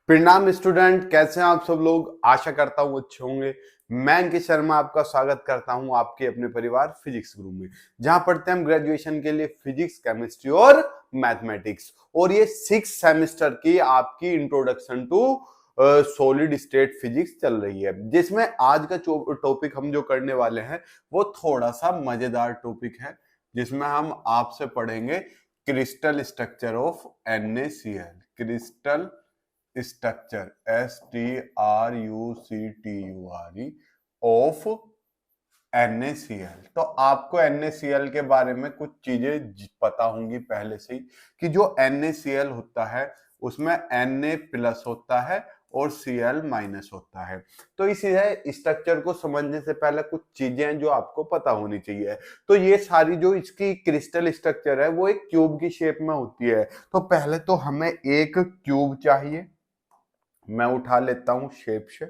प्रणाम स्टूडेंट, कैसे हैं आप सब लोग। आशा करता हूँ अच्छे होंगे। मैं अंकित शर्मा आपका स्वागत करता हूँ आपके अपने परिवार फिजिक्स ग्रुप में, जहां पढ़ते हैं हम ग्रेजुएशन के लिए फिजिक्स, केमिस्ट्री और मैथमेटिक्स। और ये 6 सेमेस्टर की आपकी introduction to solid state physics चल रही है, जिसमें आज का टॉपिक हम जो करने वाले हैं वो थोड़ा सा मजेदार टॉपिक है, जिसमें हम आपसे पढ़ेंगे crystal structure of NaCl। Crystal structure STRUCTURE of NaCl। तो आपको NaCl के बारे में कुछ चीजें पता होंगी पहले से ही, कि जो NaCl होता है उसमें Na प्लस होता है और Cl माइनस होता है। तो इस स्ट्रक्चर को समझने से पहले कुछ चीजें हैं जो आपको पता होनी चाहिए। तो ये सारी जो इसकी क्रिस्टल स्ट्रक्चर है वो एक क्यूब की शेप में होती है। तो पहले तो हमें एक क्यूब चाहिए। मैं उठा लेता हूं शेप से।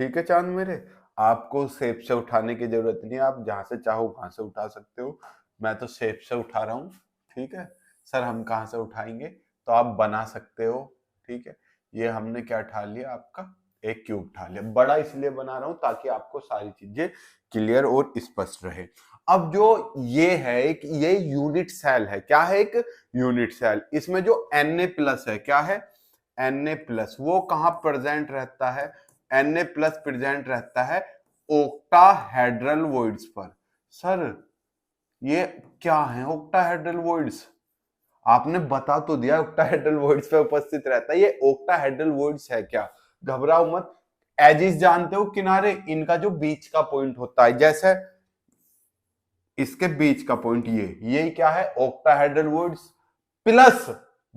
ठीक है चांद मेरे, आपको शेप से उठाने की जरूरत नहीं है, आप जहां से चाहो वहां से उठा सकते हो। मैं तो शेप से उठा रहा हूं। ठीक है सर, हम कहां से उठाएंगे, तो आप बना सकते हो। ठीक है, ये हमने क्या उठा लिया, आपका एक क्यूब उठा लिया। बड़ा इसलिए बना रहा हूं ताकि आपको सारी चीजें क्लियर और स्पष्ट रहे। अब जो ये है एक ये यूनिट सेल है। क्या है? एक यूनिट सेल। इसमें जो Na प्लस है, क्या है? Na प्लस वो कहां प्रेजेंट रहता है? Na प्लस प्रेजेंट रहता है ओक्टाहेड्रल वॉइड्स पर। सर ये क्या है ओक्टाहेड्रल वॉइड्स? आपने बता तो दिया ओक्टाहेड्रल वॉइड्स पे उपस्थित रहता है। ये ओक्टाहेड्रल वॉइड्स है क्या? घबराओ मत। एजिस जानते हो, किनारे, इनका जो बीच का पॉइंट होता है, जैसे इसके बीच का पॉइंट ये क्या है? Octahedral voids plus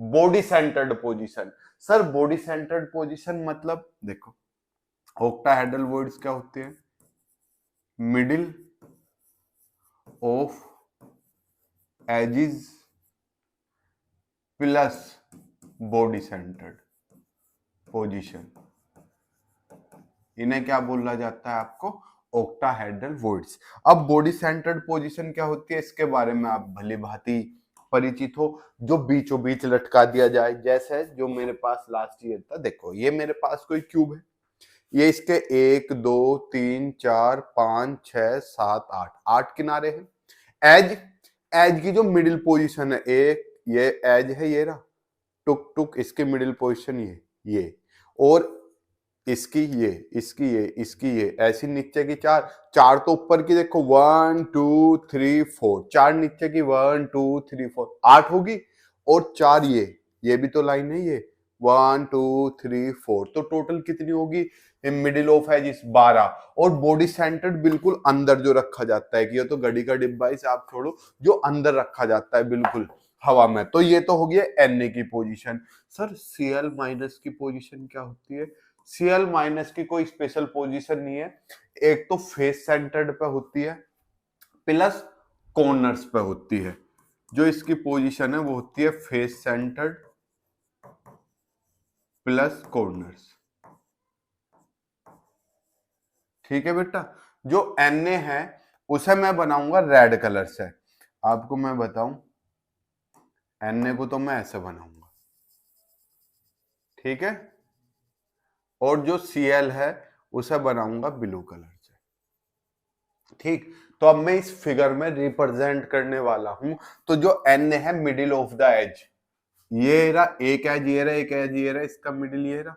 body centred position. Sir body centred position मतलब देखो, ऑक्टाहेड्रल वॉइड्स क्या होते हैं? Middle of edges plus body centred position, इन्हें क्या बोला जाता है आपको? Octahedral voids. अब बॉडी सेंटर्ड पोजीशन क्या होती है, इसके बारे में आप भली भांति परिचित हो। जो बीचों बीच लटका दिया जाए, जैसे जो मेरे पास लास्ट ईयर था। देखो ये मेरे पास कोई क्यूब है, ये इसके 1 2 3 4 5 6 7 8 8 किनारे हैं। एज एज की जो मिडिल पोजीशन है, एक ये एज है, ये रहा टुक टुक, इसकी मिडिल पोजीशन ये और इसकी ये, इसकी ये, इसकी ये, ऐसी नीचे की चार चार तो ऊपर की देखो 1 2 3 4, चार नीचे की 1 2 3 4 8 होगी। और चार ये भी तो लाइन है, ये 1 2 3 4, तो टोटल कितनी होगी? Middle of edges 12। और बॉडी सेंटर्ड बिल्कुल अंदर जो रखा जाता है, कि ये तो घड़ी का डिब्बा, इसे आप छोड़ो, जो अंदर रखा जाता है बिल्कुल हवा में। तो ये तो हो गया Na की पोजीशन। सर Cl माइनस की पोजीशन क्या होती है? Cl माइनस की कोई स्पेशल पोजीशन नहीं है। एक तो फेस सेंटर्ड पे होती है प्लस कॉर्नर्स पे होती है। जो इसकी पोजीशन है वो होती है फेस सेंटर्ड प्लस कॉर्नर्स। ठीक है बेटा, जो Na है उसे मैं बनाऊंगा रेड कलर से। आपको मैं बताऊं, Na को तो मैं ऐसे बनाऊंगा। ठीक है, और जो Cl है उसे बनाऊंगा ब्लू कलर से। ठीक, तो अब मैं इस फिगर में रिप्रेजेंट करने वाला हूं। तो जो Na है मिडिल ऑफ द एज, ये रहा एक एज, ये रहा एक एज, ये रहा इसका मिडिल, ये रहा।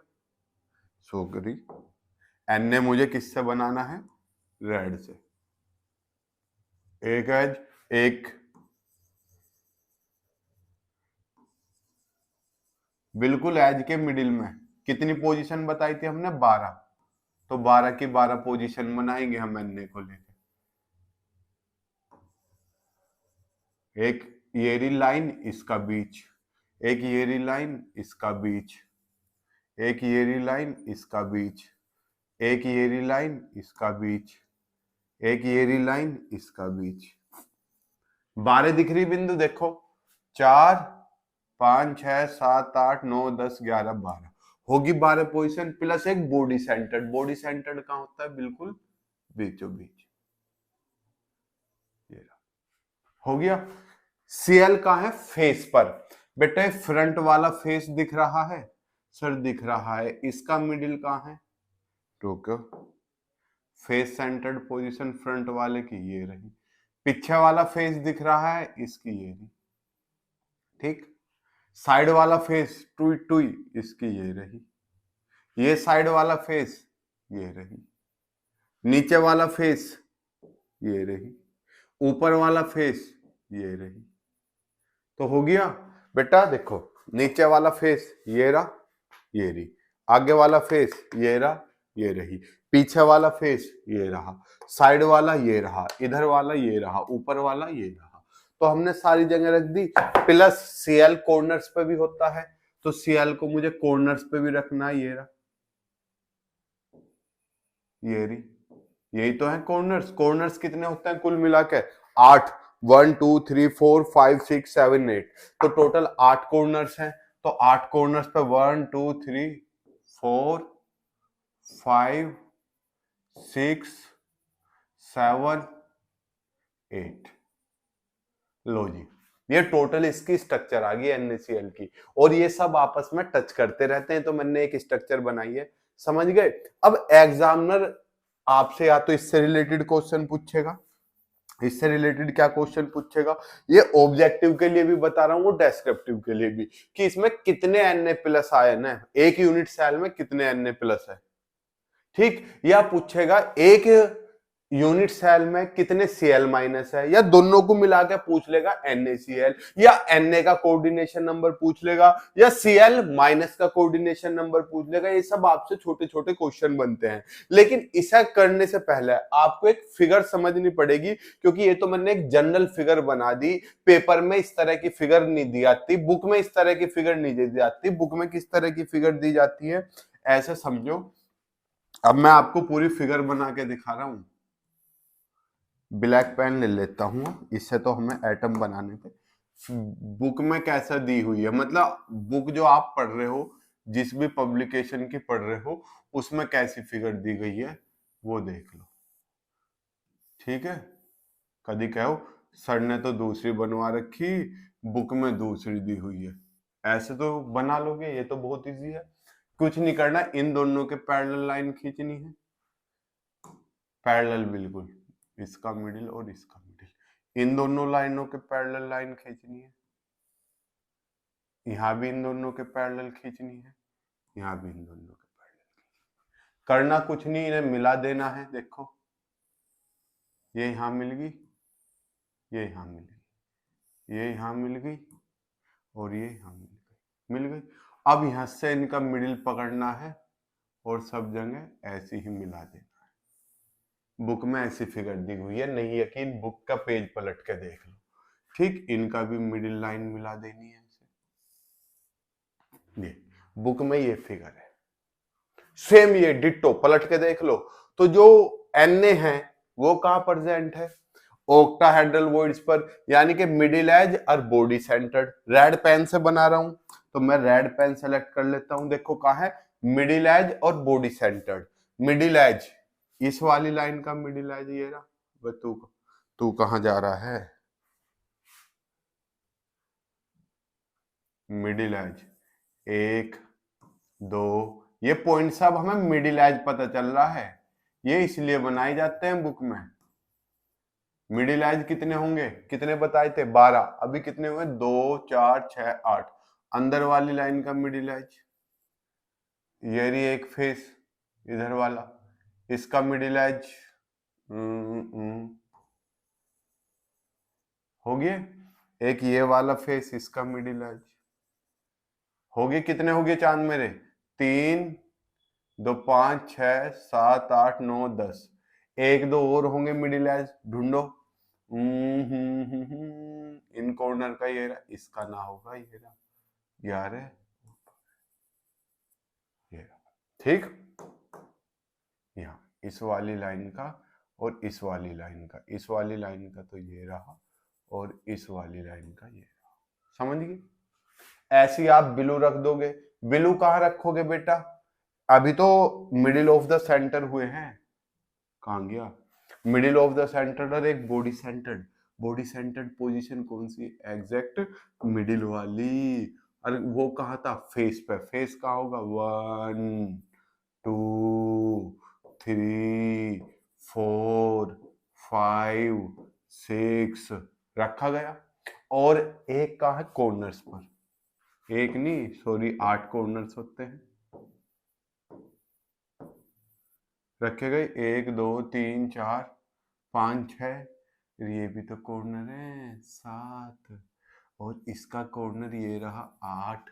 सो करी Na मुझे किससे बनाना है? रेड से। एक एज, एक बिल्कुल एज के मिडिल में। कितनी पोजीशन बताई थी हमने? 12। तो 12 की 12 पोजीशन बनाएंगे हम Na को लेकर। एक येरी लाइन, इसका बीच, एक येरी लाइन, इसका बीच, एक येरी लाइन, इसका बीच, एक येरी लाइन, इसका बीच, एक येरी लाइन, इसका बीच। 12 दिख रही बिंदु देखो, 4 5 6 7 8 9 10 11 12 होगी 12 पोजीशन, प्लस एक बॉडी सेंटर्ड। बॉडी सेंटर्ड कहां होता है? बिल्कुल बीचों बीच। ये हो गया। Cl का है फेस पर। बेटे फ्रंट वाला फेस दिख रहा है, सर दिख रहा है, इसका मिडिल कहाँ है, रुको, फेस सेंटर्ड पोजीशन फ्रंट वाले की ये रही, पीछे वाला फेस दिख रहा है, इसकी ये रही, ठीक, साइड वाला फेस टुई टुई, इसकी ये रही, ये साइड वाला फेस ये रही, नीचे वाला फेस ये रही, ऊपर वाला फेस ये रही। तो हो गया बेटा, देखो नीचे वाला फेस ये रहा, ये रही, आगे वाला फेस ये रहा, ये रही, पीछे वाला फेस ये रहा, साइड वाला ये रहा, इधर वाला ये रहा, ऊपर वाला ये रहा। तो हमने सारी जगह रख दी। प्लस सीएल कॉर्नर्स पे भी होता है, तो सीएल को मुझे कॉर्नर्स पे भी रखना है, ये रहा, ये रही, यही तो है कॉर्नर्स। कॉर्नर्स कितने होते हैं कुल मिला के, 8, 1 2 3 4 5 6 7 8, तो टोटल 8 कॉर्नर्स हैं। तो 8 कॉर्नर्स पे 1 2 3 4 5 6 7 8, लो जी, ये टोटल इसकी स्ट्रक्चर आ गई NaCl की, और ये सब आपस में टच करते रहते हैं, तो मैंने एक स्ट्रक्चर बनाई है, समझ गए। अब एग्जामिनर आपसे या तो इससे रिलेटेड क्वेश्चन पूछेगा, इससे रिलेटेड क्या क्वेश्चन पूछेगा, ये ऑब्जेक्टिव के लिए भी बता रहा हूं, वो डेस्क्रिप्टिव के लिए भी, कि इसमें कितने Na+ आयन है, एक यूनिट सेल में कितने Na+ है, ठीक, या पूछेगा एक यूनिट सेल में कितने Cl- है, या दोनों को मिला के पूछ लेगा NaCl, या Na का कोऑर्डिनेशन नंबर पूछ लेगा, या Cl- का कोऑर्डिनेशन नंबर पूछ लेगा। ये सब आपसे छोटे छोटे क्वेश्चन बनते हैं, लेकिन इसे करने से पहले आपको एक फिगर समझनी पड़ेगी, क्योंकि ये तो मैंने एक जनरल फिगर बना दी, पेपर में इस तरह की फिगर नहीं दी जाती, बुक में इस तरह की फिगर नहीं दी जाती। बुक में किस तरह की फिगर दी जाती है ऐसे समझो। अब मैं आपको पूरी फिगर बना के दिखा रहा हूं, ब्लैक पेन ले लेता हूं, इससे तो हमें एटम बनाने पे, बुक में कैसा दी हुई है, मतलब बुक जो आप पढ़ रहे हो, जिस भी पब्लिकेशन की पढ़ रहे हो, उसमें कैसी फिगर दी गई है वो देख लो, ठीक है। कभी कहो सर ने तो दूसरी बनवा रखी, बुक में दूसरी दी हुई है, ऐसे तो बना लोगे, ये तो बहुत इजी है, कुछ नहीं करना, इन दोनों के पैरेलल लाइन खींचनी है, पैरेलल बिल्कुल, इसका मिडिल और इसका मिडिल, इन दोनों लाइनों के पैरेलल लाइन खींचनी है, यहां भी इन दोनों के पैरेलल खींचनी है, यहां भी इन दोनों के पैरेलल, करना कुछ नहीं, इन्हें मिला देना है। देखो ये यहां मिल गई, ये यहां मिल गई, ये यहां मिल गई, और ये यहां मिल गई। अब यहां से इनका मिडिल पकड़ना है और सब जगह ऐसे ही मिला देना है। बुक में ऐसी फिगर दी हुई है, नहीं यकीन बुक का पेज पलट के देख लो, ठीक, इनका भी मिडिल लाइन मिला देनी है ऐसे, ये बुक में ये फिगर है, सेम ये डिट्टो पलट के देख लो। तो जो Na है वो कहां प्रेजेंट है, ऑक्टाहेड्रल वॉइड्स पर, यानी कि मिडिल एज और बॉडी सेंटर्ड। रेड पेन से बना रहा हूं, तो मैं रेड पेन सेलेक्ट कर लेता हूं, देखो कहां है, मिडिल एज और बॉडी सेंटर्ड। मिडिल एज, इस वाली लाइन का मिडिल एज ये रहा, तू कहां जा रहा है, मिडिल एज 1 2, ये पॉइंट सब हमें मिडिल एज पता चल रहा है, ये इसलिए बनाए जाते हैं बुक में। मिडिल एज कितने होंगे, कितने बताए थे, 12, अभी कितने हुए, 2 4 6 8, अंदर वाली लाइन का मिडिल एज, ये रही एक फेस इधर वाला, इसका मिडिल एज हो गया, एक ये वाला फेस, इसका मिडिल एज हो गए, कितने हो गए चांद मेरे, 3 2 5 6 7 8 9 10, एक दो और होंगे मिडिल एज, ढूंढो। इन कॉर्नर का ये रहा, इसका ना होगा ये रहा, यार है ये रहा, ठीक, यहाँ इस वाली लाइन का और इस वाली लाइन का, इस वाली लाइन का तो ये रहा, और इस वाली लाइन का ये रहा, समझ गए। ऐसे आप बिलू रख दोगे, बिलू कहाँ रखोगे बेटा, अभी तो मिडिल ऑफ द सेंटर हुए हैं, कहां गया, मिडिल ऑफ द सेंटर और एक body centred, body centred position कौन सी, एग्जैक्ट मिडिल वाली, और वो कहाँ था, फेस पे। फेस कहाँ होगा, 1 2 3 4 5 6 रखा गया। और एक कहाँ है, कॉर्नर्स पर। एक नहीं, सॉरी, 8 कॉर्नर्स होते हैं, रखे गए 1 2 3 4 5 6। ये भी तो कॉर्नर है 7, और इसका कॉर्नर ये रहा 8।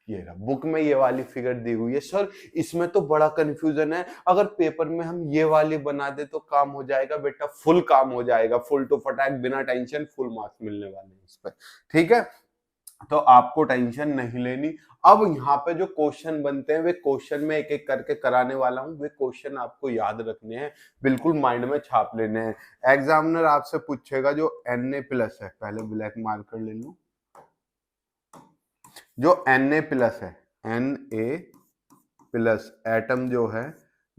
ये रहा। बुक में ये वाली फिगर दी हुई है। सर इसमें तो बड़ा कंफ्यूजन है, अगर पेपर में हम ये वाली बना दे तो काम हो जाएगा बेटा, फुल काम हो जाएगा, फुल टू फटाक, बिना टेंशन, फुल मार्क्स मिलने वाले हैं इस पर। ठीक है, तो आपको टेंशन नहीं लेनी। अब यहाँ पे जो क्वेश्चन बनते हैं वे क्वेश्चन में एक एक करके कराने वाला हूँ, वे क्वेश्चन आपको याद रखने हैं, बिल्कुल माइंड में छाप लेने हैं। एग्जामिनर आपसे पूछेगा जो Na+ है, पहले ब्लैक मार्कर ले लूं, जो Na+ है, Na+ एटम जो है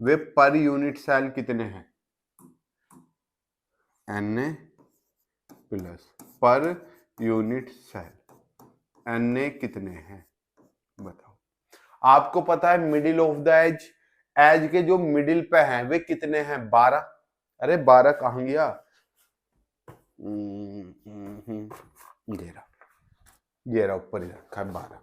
वे पर यूनिट सेल कितने हैं, Na+ पर यूनिट सेल Na कितने हैं बताओ। आपको पता है middle of the edge, edge के जो मिडिल पे हैं वे कितने हैं, 12। अरे 12 कहां गया, ये रहा ऊपर ही रखा है 12।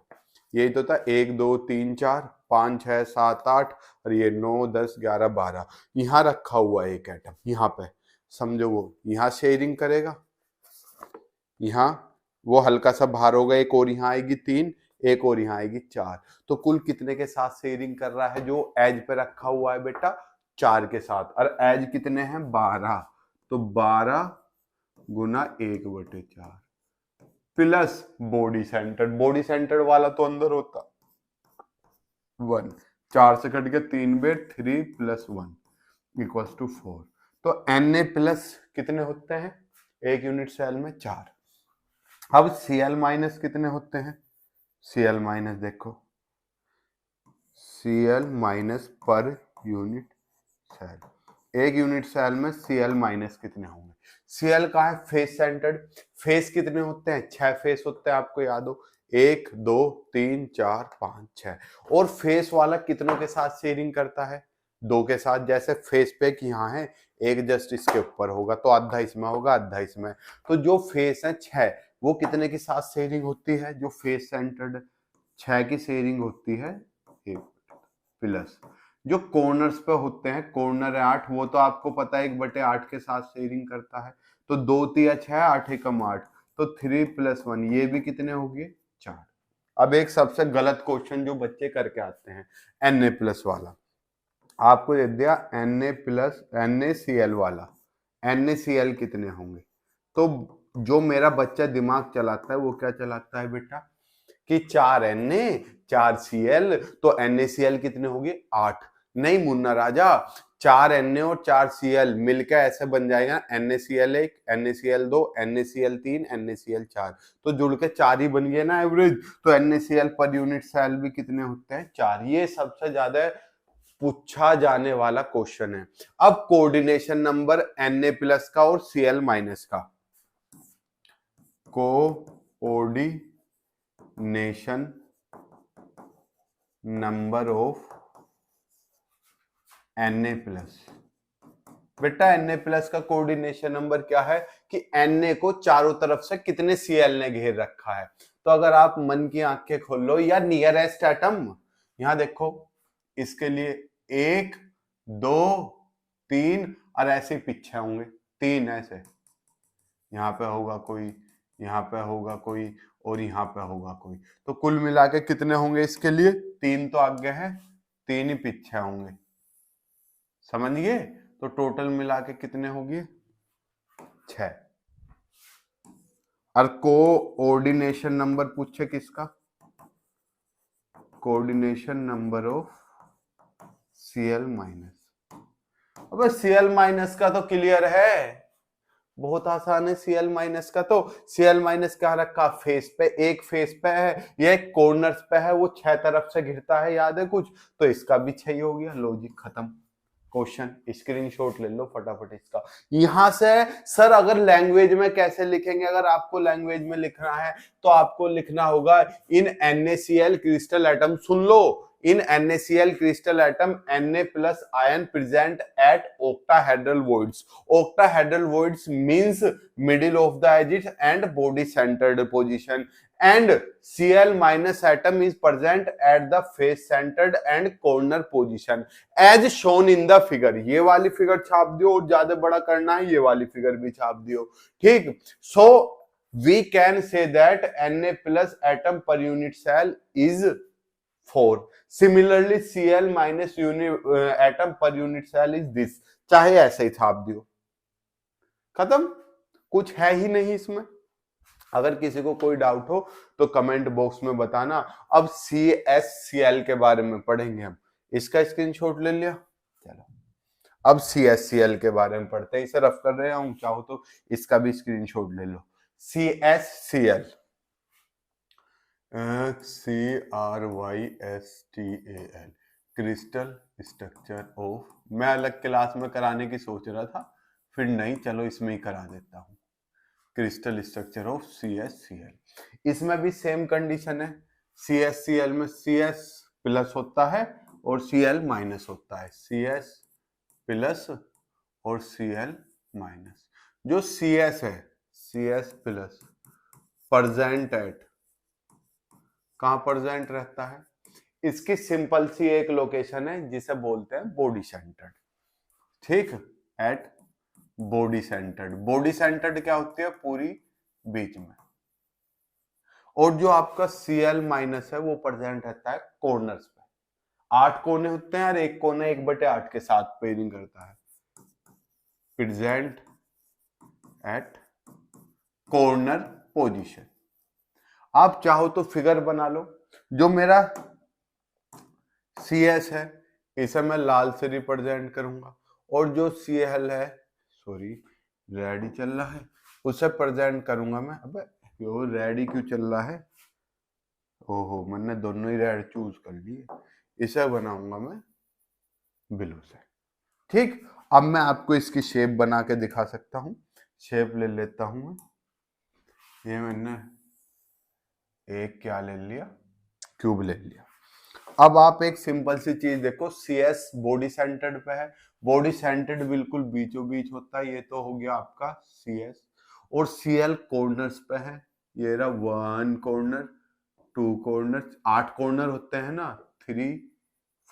यही तो था, 1 2 3 4 5 6 7 8, और ये 9 10 11 12। यहाँ रखा हुआ है एक एटम, यहाँ पे समझो वो यहाँ शेयरिंग करेगा, यहाँ वो हल्का सा बाहर होगा, एक और यहाँ आएगी 3, एक और यहाँ आएगी 4। तो कुल कितने के साथ शेयरिंग कर रहा है, जो एज पे रखा हुआ है बेटा, 4 के साथ। और एज कितने हैं, 12, तो 12 गुना 1/4 plus body centre. Body centre वाला तो अंदर होता 1, 4 से कट के 3 बेर 3 + 1 इक्वल्स टू 4। तो Na+ कितने होते हैं एक यूनिट सेल में, 4। अब Cl- कितने होते हैं, Cl- देखो, Cl- पर यूनिट सेल, एक यूनिट सेल में Cl- कितने होंगे। Cl का है फेस सेंटर्ड, फेस कितने होते हैं, 6 फेस होते हैं, आपको याद हो, 1 2 3 4 5 6। और फेस वाला कितनों के साथ शेयरिंग करता है, 2 के साथ। जैसे फेस पे यहाँ है, एक जस्ट इसके ऊपर होगा, तो आधा इसमें होगा, आधा इसमें। तो जो फेस है 6, वो कितने के साथ शेयरिंग होती है, जो फेस सेंटर्ड 6 की शेयरिंग होती है 1, प्लस जो कॉर्नर्स पे होते हैं, कॉर्नर है 8, वो तो आपको पता है 1/8 के साथ शेयरिंग करता है। तो 2 3 6, 8 एकम 8, तो 3 + 1, ये भी कितने हो गए, 4। अब एक सबसे गलत क्वेश्चन जो बच्चे करके आते हैं, Na+ वाला आपको दे दिया, NaCl वाला, NaCl कितने होंगे। तो जो मेरा बच्चा दिमाग चलाता है वो क्या चलाता है बेटा, कि 4 Na 4 Cl, तो NaCl कितने हो गए, 8। नहीं मुन्ना राजा, 4 Na और 4 Cl मिलकर ऐसे बन जाएगा NaCl1 NaCl2 NaCl3 NaCl4, तो जुड़ के 4 ही बन गए ना एवरेज। तो NaCl पर यूनिट सेल भी कितने होते हैं, 4। ये सबसे ज्यादा पूछा जाने वाला क्वेश्चन है। अब कोऑर्डिनेशन नंबर Na+ का और Cl- का, कोऑर्डिनेशन नंबर ऑफ Na+, बेटा Na+ का कोऑर्डिनेशन नंबर क्या है, कि Na को चारों तरफ से कितने Cl ने घेर रखा है। तो अगर आप मन की आंखें खोल लो, या नियरेस्ट एटम, यहां देखो, इसके लिए 1 2 3, और ऐसे पीछे होंगे 3, ऐसे यहाँ पे होगा कोई, यहाँ पे होगा कोई, और यहाँ पे होगा कोई। तो कुल मिला के कितने होंगे इसके लिए, 3 तो आगे है, 3 ही पीछे होंगे, समझ गए। तो टोटल मिला के कितने होंगे, 6। और कोऑर्डिनेशन नंबर पूछे किसका, कोऑर्डिनेशन नंबर ऑफ Cl-। अबे Cl- का तो क्लियर है, बहुत आसान है। Cl- का तो, Cl- क्या रखा, फेस पे, एक फेस पे है, ये कॉर्नर्स पे है, वो 6 तरफ से घिरता है, याद है कुछ, तो इसका भी 6 ही हो गया, लॉजिक खत्म। क्वेश्चन स्क्रीनशॉट ले लो फटाफट इसका। यहां से सर अगर लैंग्वेज में कैसे लिखेंगे, अगर आपको लैंग्वेज में लिखना है तो आपको लिखना होगा इन NaCl crystal atom, soon low, in NaCl crystal atom Na plus ion present at octahedral voids. Octahedral voids means middle of the edges and body centered position, and Cl minus atom is present at the face centered and corner position as shown in the figure. ये वाली figure छाप दियो, और ज्यादा बड़ा करना है ये वाली फिगर भी छाप दियो, ठीक। So we can say that Na plus atom per unit cell is 4. Similarly Cl minus atom per unit cell is this. चाहे ऐसे ही छाप दियो, खत्म, कुछ है ही नहीं इसमें। अगर किसी को कोई डाउट हो तो कमेंट बॉक्स में बताना। अब CSCl के बारे में पढ़ेंगे हम, इसका स्क्रीनशॉट ले लिया, चलो अब CSCl के बारे में पढ़ते हैं। इसे रफ कर रहे हूं, चाहो तो इसका भी स्क्रीनशॉट ले लो। CSCl CRYSTAL crystal structure of, मैं अलग क्लास में कराने की सोच रहा था, फिर नहीं, चलो इसमें ही करा देता हूं। क्रिस्टल स्ट्रक्चर ऑफ CSCl, इसमें भी सेम कंडीशन है। CSCl में CS प्लस होता है और Cl माइनस होता है, CS प्लस और Cl माइनस। जो CS है, CS प्लस प्रेजेंट एट, कहां प्रेजेंट रहता है, इसकी सिंपल सी एक लोकेशन है जिसे बोलते हैं बॉडी सेंटर्ड, ठीक, at body centred. Body centred क्या होती है, पूरी बीच में। और जो आपका Cl माइनस है वो प्रेजेंट रहता है कॉर्नर्स पे। 8 कोने होते हैं और एक कोने 1/8 के साथ पेयरिंग करता है, प्रेजेंट एट कॉर्नर पोजीशन। आप चाहो तो फिगर बना लो, जो मेरा CS है इसे मैं लाल से रिप्रेजेंट करूंगा, और जो Cl है, सॉरी रेड ही चल रहा है, उसे प्रेजेंट करूंगा मैं, अबे यो रेड ही क्यों चल रहा है, ओहो मैंने दोनों ही रेड चूज कर लिए, इसे बनाऊंगा मैं ब्लू से, ठीक। अब मैं आपको इसकी शेप बना के दिखा सकता हूं। शेप ले लेता हूं मैं, ये मैंने एक क्या ले लिया, क्यूब ले लिया। अब आप एक सिंपल सी चीज देखो, CS बॉडी सेंटर्ड पे है, बॉडी सेंटर्ड बिल्कुल बीचों बीच होता है, ये तो हो गया आपका CS, और Cl कॉर्नर्स पे है, ये रहा 1 कॉर्नर, 2 कॉर्नर, 8 कॉर्नर होते हैं ना, 3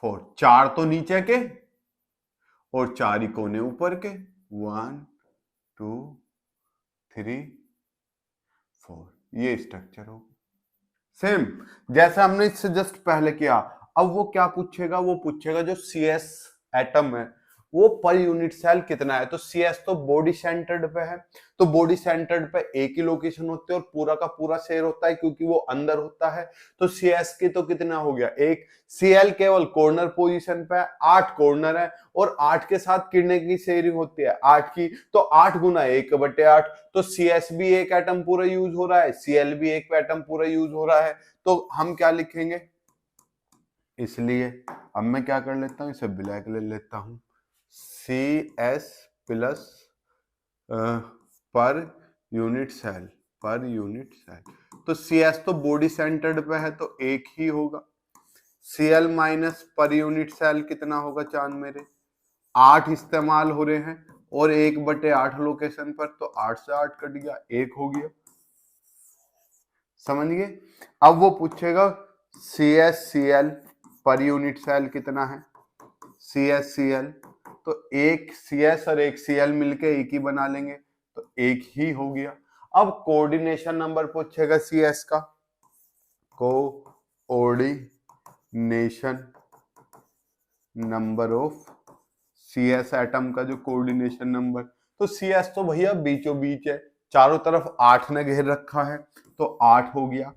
4, 4 तो नीचे के और 4 ही कोने ऊपर के, 1 2 3 4, ये स्ट्रक्चर हो सेम जैसे हमने इससे जस्ट पहले किया। अब वो क्या पूछेगा, वो पूछेगा जो CS एटम है वो पर यूनिट सेल कितना है। तो CS तो बॉडी सेंटर्ड पे है, तो बॉडी सेंटर्ड पे एक ही लोकेशन होती है और पूरा का पूरा शेयर होता है क्योंकि वो अंदर होता है। तो CS की तो कितना हो गया, एक। Cl केवल कॉर्नर पोजीशन पे है, 8 कॉर्नर है और 8 के साथ कितने की शेयरिंग होती है, 8 की, तो 8 गुना 1/8, तो CS भी एक एटम पूरा यूज हो रहा है, Cl भी एक एटम पूरा यूज हो रहा है, तो हम क्या लिखेंगे, इसलिए अब मैं क्या कर लेता हूं, इसे ब्लैक ले लेता हूं, CS plus per unit cell, per unit cell, तो CS तो बॉडी सेंटर्ड पे है तो एक ही होगा, Cl minus per unit cell कितना होगा चांद मेरे, 8 इस्तेमाल हो रहे हैं और 1/8 लोकेशन पर, तो 8 से 8 कट गया, 1 हो गया, समझ गए। अब वो पूछेगा CSCl पर यूनिट सेल कितना है, CSCl तो एक CS और एक Cl मिलके एक ही बना लेंगे, तो एक ही हो गया। अब कोऑर्डिनेशन नंबर पूछेगा CS का, coordination number of CS atom का जो कोऑर्डिनेशन नंबर, तो CS तो भैया बीचों बीच है, चारों तरफ 8 ने घेर रखा है, तो 8 हो गया।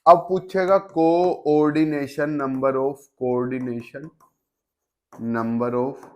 अब पूछेगा coordination number of, coordination number of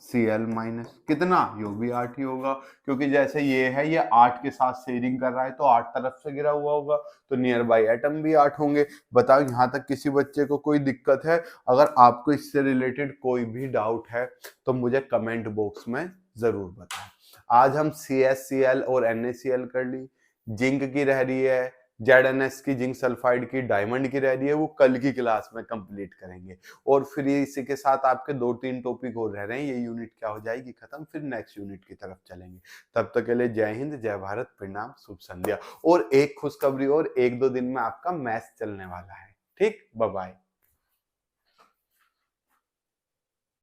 Cl minus कितना, यो भी 8 ही होगा, क्योंकि जैसे ये है ये 8 के साथ शेयरिंग कर रहा है तो 8 तरफ से गिरा हुआ होगा, तो नियर बाई एटम भी 8 होंगे। बताओ यहाँ तक किसी बच्चे को कोई दिक्कत है? अगर आपको इससे रिलेटेड कोई भी डाउट है तो मुझे कमेंट बॉक्स में जरूर बताएं। आज हम CaCl और NaCl कर ली, जिंक की रह रही है, ZnS की, जिंक सल्फाइड की, डायमंड की रह रही है, वो कल की क्लास में कंप्लीट करेंगे। और फिर इसी के साथ आपके 2-3 टॉपिक और रह रहे हैं, ये यूनिट क्या हो जाएगी खत्म, फिर नेक्स्ट यूनिट की तरफ चलेंगे। तब तक के लिए जय हिंद, जय भारत, प्रणाम, शुभ संध्या। और एक खुशखबरी और, 1-2 दिन में आपका मैथ्स चलने वाला है। ठीक, बाय बाय।